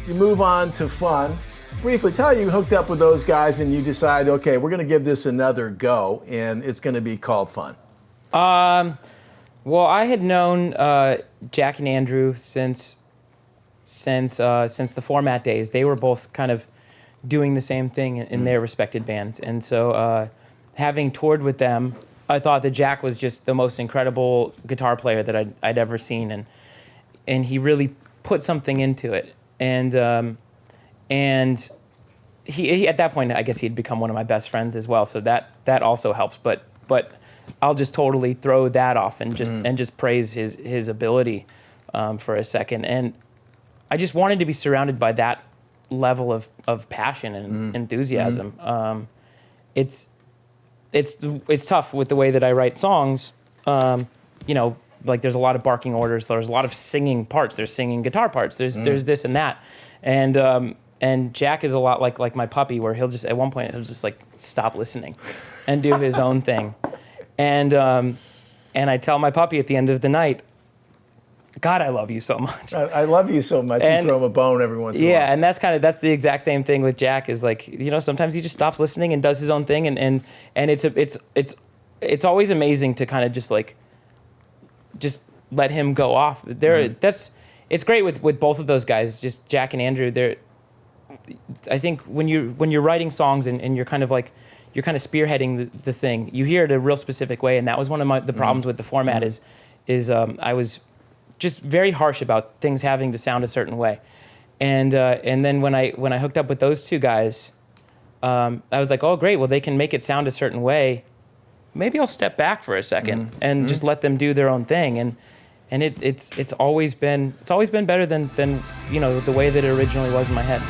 you move on to fun. Briefly, tell how you hooked up with those guys and you decide, okay, we're going to give this another go, and it's going to be called Fun. Well, I had known Jack and Andrew since the Format days. They were both kind of doing the same thing in their respected bands, and so having toured with them, I thought that Jack was just the most incredible guitar player that I'd ever seen, and he really put something into it, and he at that point, I guess he'd become one of my best friends as well, so that also helps. But I'll just totally throw that off and just praise his ability for a second. And I just wanted to be surrounded by that level of passion and enthusiasm. It's tough with the way that I write songs. Like there's a lot of barking orders. There's a lot of singing parts. There's singing guitar parts. There's this and that. And Jack is a lot like my puppy, where he'll just at one point he'll just like stop listening and do his own thing. And I tell my puppy at the end of the night, God, I love you so much. I love you so much. You throw him a bone every once in a while. Yeah, and that's the exact same thing with Jack. Is like, sometimes he just stops listening and does his own thing, and it's always amazing to kind of just let him go off. It's great with both of those guys. Just Jack and Andrew. I think when you're writing songs and you're kind of spearheading the thing, you hear it a real specific way, and that was one of the problems with the Format is I was just very harsh about things having to sound a certain way, and then when I hooked up with those two guys, I was like, oh great, well they can make it sound a certain way. Maybe I'll step back for a second and just let them do their own thing, and it's always been better than the way that it originally was in my head.